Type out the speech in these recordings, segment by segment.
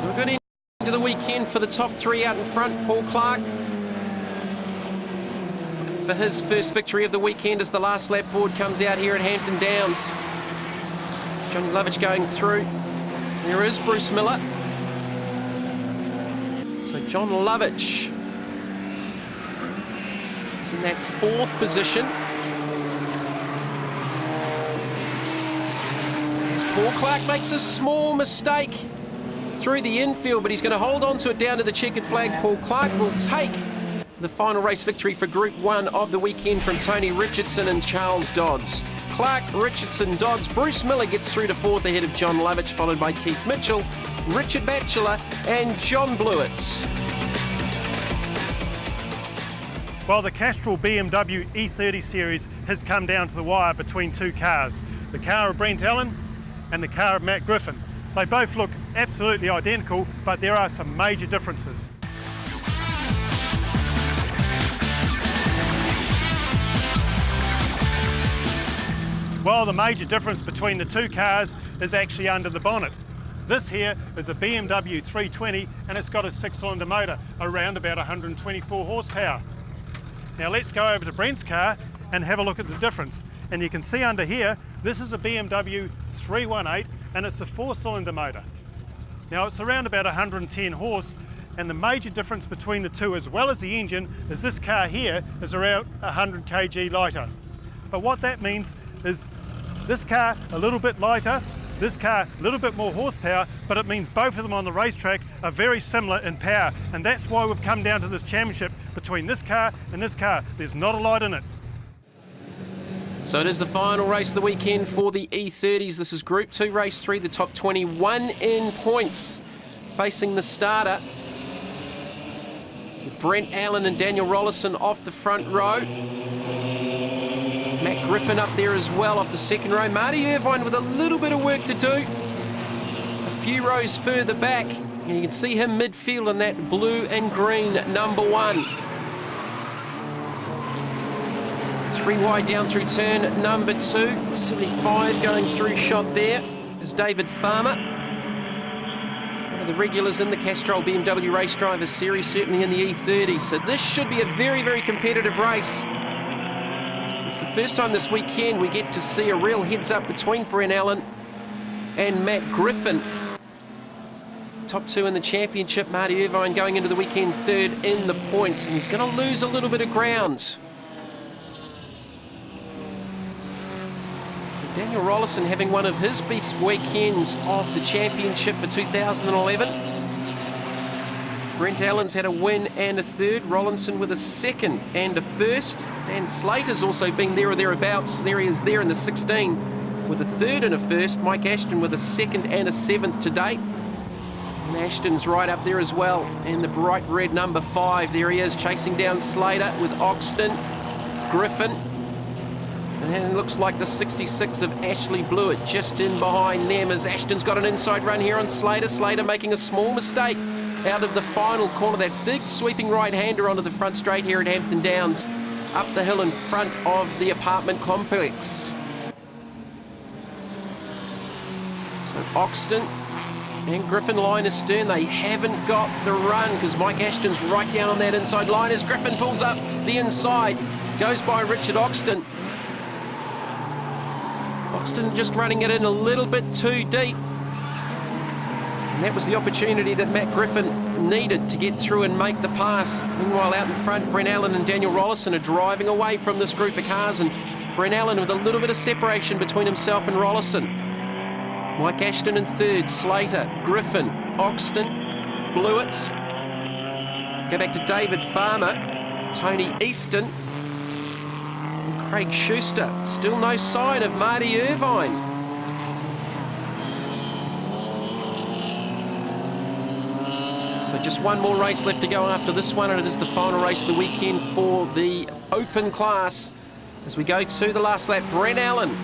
So we're good into the weekend for the top three out in front. Paul Clark for his first victory of the weekend as the last lap board comes out here at Hampton Downs. Johnny Lovitch going through. There is Bruce Miller. So John Lovitch is in that fourth position. As Paul Clark makes a small mistake through the infield, but he's going to hold on to it down to the checkered flag. Paul Clark will take the final race victory for Group 1 of the weekend from Tony Richardson and Charles Dodds. Clark, Richardson, Dodds, Bruce Miller gets through to fourth ahead of John Lovitch, followed by Keith Mitchell, Richard Batchelor and John Blewett. Well, the Castrol BMW E30 series has come down to the wire between two cars. The car of Brent Allen and the car of Matt Griffin. They both look absolutely identical, but there are some major differences. Well, the major difference between the two cars is actually under the bonnet. This here is a BMW 320 and it's got a 6-cylinder motor, around about 124 horsepower. Now let's go over to Brent's car and have a look at the difference. And you can see under here, this is a BMW 318 and it's a 4-cylinder motor. Now it's around about 110 horse, and the major difference between the two, as well as the engine, is this car here is around 100 kg lighter. But what that means is this car a little bit lighter, this car a little bit more horsepower, but it means both of them on the racetrack are very similar in power, and that's why we've come down to this championship between this car and this car. There's not a light in it. So it is the final race of the weekend for the E30s. This is Group 2, Race 3, the top 21 in points. Facing the starter, with Brent Allen and Daniel Rollison off the front row. Matt Griffin up there as well off the second row. Marty Irvine with a little bit of work to do. A few rows further back, and you can see him midfield in that blue and green number 1. 3 wide down through turn number 2. 75 going through shot there is David Farmer. One of the regulars in the Castrol BMW Race Driver Series, certainly in the E30. So this should be a very, very competitive race. It's the first time this weekend we get to see a real heads-up between Brent Allen and Matt Griffin. Top 2 in the championship. Marty Irvine going into the weekend third in the points, and he's going to lose a little bit of ground. Daniel Rollison having one of his best weekends of the championship for 2011. Brent Allen's had a win and a third. Rollison with a second and a first. Dan Slater's also been there or thereabouts. There he is there in the 16 with a third and a first. Mike Ashton with a second and a seventh to date. And Ashton's right up there as well. And the bright red number 5. There he is chasing down Slater with Oxton, Griffin. And it looks like the 66 of Ashley Blewett just in behind them as Ashton's got an inside run here on Slater. Slater making a small mistake out of the final corner. That big sweeping right-hander onto the front straight here at Hampton Downs, up the hill in front of the apartment complex. So Oxton and Griffin line astern. They haven't got the run because Mike Ashton's right down on that inside line as Griffin pulls up the inside. Goes by Richard Oxton. Oxton just running it in a little bit too deep. And that was the opportunity that Matt Griffin needed to get through and make the pass. Meanwhile, out in front, Brent Allen and Daniel Rollison are driving away from this group of cars, and Brent Allen with a little bit of separation between himself and Rollison. Mike Ashton in third, Slater, Griffin, Oxton, Blewett. Go back to David Farmer, Tony Easton, Craig Schuster. Still no sign of Marty Irvine. So just one more race left to go after this one, and it is the final race of the weekend for the open class. As we go to the last lap, Brent Allen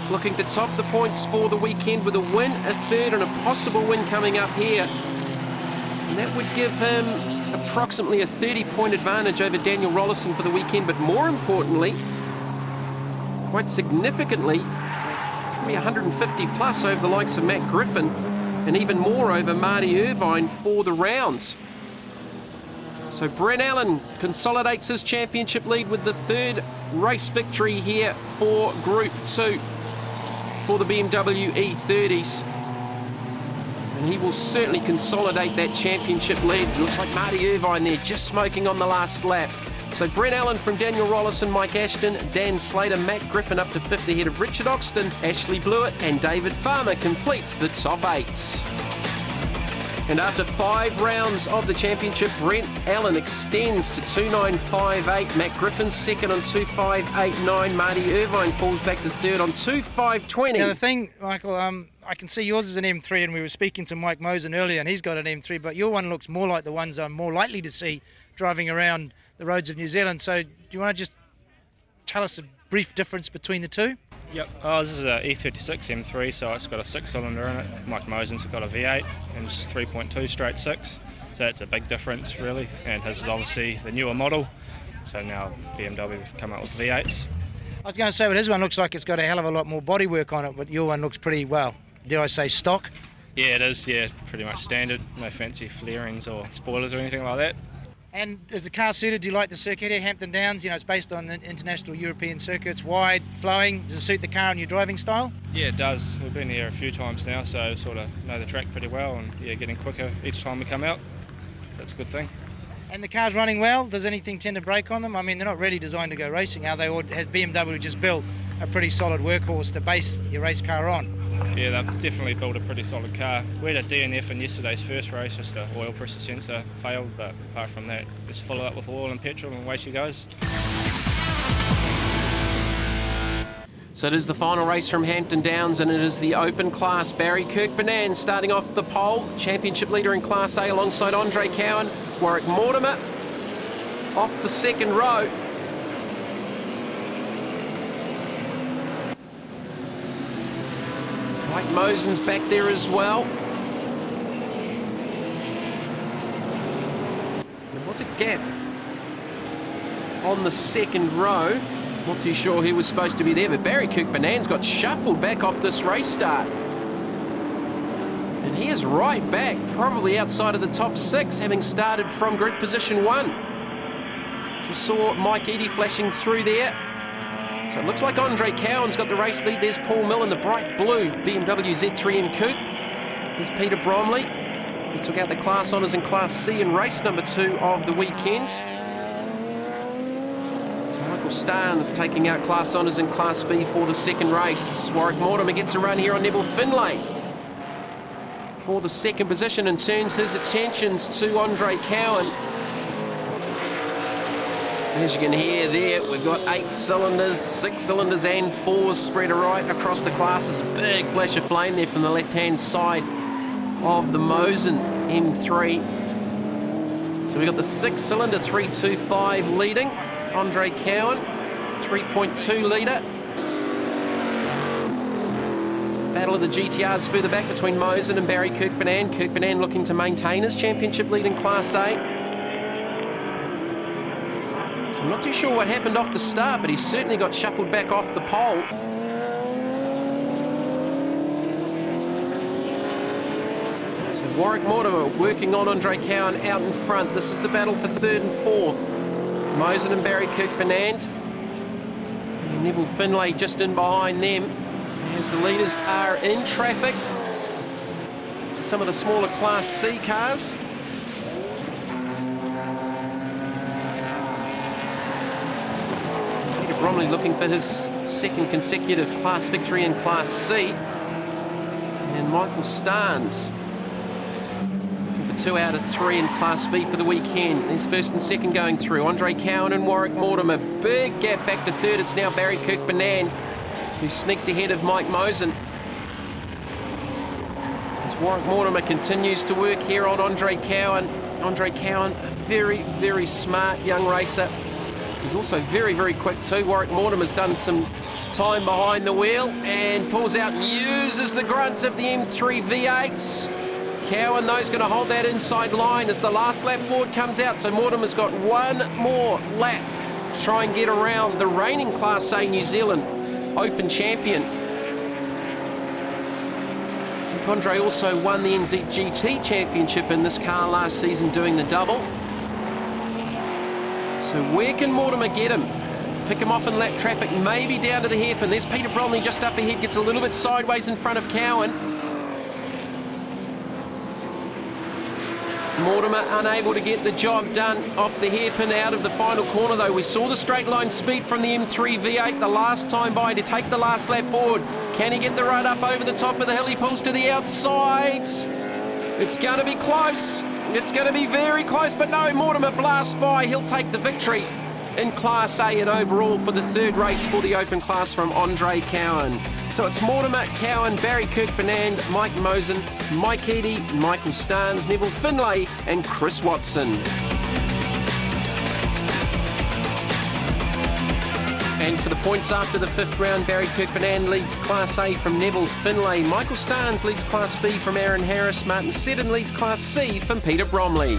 looking to top the points for the weekend with a win, a third, and a possible win coming up here. And that would give him approximately a 30-point advantage over Daniel Rollison for the weekend, but more importantly, quite significantly, probably 150 plus over the likes of Matt Griffin and even more over Marty Irvine for the round. So Brent Allen consolidates his championship lead with the third race victory here for Group 2 for the BMW E30s. And he will certainly consolidate that championship lead. Looks like Marty Irvine there just smoking on the last lap. So Brent Allen from Daniel Rollison, Mike Ashton, Dan Slater, Matt Griffin up to 5th ahead of Richard Oxton, Ashley Blewett and David Farmer completes the top 8. And after 5 rounds of the championship, Brent Allen extends to 2.958. Matt Griffin second on 2.589. Marty Irvine falls back to third on 2.520. Now the thing, Michael, I can see yours is an M3, and we were speaking to Mike Mosen earlier, and he's got an M3, but your one looks more like the ones I'm more likely to see driving around the roads of New Zealand. So do you want to just tell us a brief difference between the two? Yep, this is a E36 M3, so it's got a 6-cylinder in it. Mike Mosen's got a V8 and it's 3.2 straight 6, so that's a big difference really, and his is obviously the newer model, so now BMW have come out with V8s. I was going to say, but his one looks like it's got a hell of a lot more bodywork on it, but your one looks pretty, well, dare I say stock? Yeah, it is, yeah, pretty much standard, no fancy flarings or spoilers or anything like that. And is the car suited? Do you like the circuit here, Hampton Downs? You know, it's based on the international European circuits, wide, flowing. Does it suit the car and your driving style? Yeah, it does. We've been here a few times now, so sort of know the track pretty well, and yeah, getting quicker each time we come out. That's a good thing. And the car's running well? Does anything tend to break on them? I mean, they're not really designed to go racing, are they? Or has BMW just built a pretty solid workhorse to base your race car on? Yeah, they've definitely built a pretty solid car. We had a DNF in yesterday's first race, just an oil pressure sensor failed, but apart from that, just fill it up with oil and petrol and away she goes. So it is the final race from Hampton Downs, and it is the open class. Barry Kirkpanan starting off the pole, championship leader in Class A alongside Andre Cowan. Warwick Mortimer off the second row. Mike Mosen's back there as well. There was a gap on the second row. Not too sure who was supposed to be there, but Barry Kirkpanan's got shuffled back off this race start. And he is right back, probably outside of the top 6, having started from grid position 1. Just saw Mike Eadie flashing through there. So it looks like Andre Cowan's got the race lead. There's Paul Mill in the bright blue BMW Z3M Coupe. There's Peter Bromley, who took out the Class Honours in Class C in race number 2 of the weekend. So Michael Starnes taking out Class Honours in Class B for the second race. Warwick Mortimer gets a run here on Neville Finlay for the second position and turns his attentions to Andre Cowan. As you can hear there, we've got 8 cylinders, 6 cylinders and 4s spread right across the classes. Big flash of flame there from the left-hand side of the Mosen M3. So we've got the 6-cylinder 325 leading, Andre Cowan, 3.2 litre. Battle of the GTRs further back between Mosen and Barry Kirkpanan. Kirkpanan looking to maintain his championship lead in Class A. I'm not too sure what happened off the start, but he certainly got shuffled back off the pole. So Warwick Mortimer working on Andre Cowan out in front. This is the battle for 3rd and 4th. Mosen and Barry Kirkpanan. And Neville Finlay just in behind them as the leaders are in traffic to some of the smaller Class C cars. Bromley looking for his second consecutive class victory in Class C. And Michael Starnes looking for 2 out of 3 in Class B for the weekend. There's first and second going through. Andre Cowan and Warwick Mortimer. Big gap back to third. It's now Barry Kirkpanan who sneaked ahead of Mike Mosen. As Warwick Mortimer continues to work here on Andre Cowan. Andre Cowan, a very, very smart young racer. He's also very, very quick too. Warwick Mortimer's done some time behind the wheel and pulls out and uses the grunt of the M3 V8s. Cowan, though, is going to hold that inside line as the last lap board comes out. So Mortimer's got one more lap to try and get around the reigning Class A New Zealand Open champion. Andre also won the NZGT Championship in this car last season doing the double. So where can Mortimer get him? Pick him off in lap traffic, maybe down to the hairpin. There's Peter Bromley just up ahead, gets a little bit sideways in front of Cowan. Mortimer unable to get the job done off the hairpin out of the final corner though. We saw the straight line speed from the M3 V8 the last time by to take the last lap forward. Can he get the run up over the top of the hill? He pulls to the outside. It's going to be close. It's going to be very close, but no, Mortimer blasts by. He'll take the victory in Class A and overall for the third race for the open class from Andre Cowan. So it's Mortimer, Cowan, Barry Kirkbanand, Mike Mosen, Mike Eadie, Michael Starnes, Neville Finlay and Chris Watson. And for the points after the fifth round, Barry Kirkbanand leads Class A from Neville Finlay. Michael Starnes leads Class B from Aaron Harris. Martin Seddon leads Class C from Peter Bromley.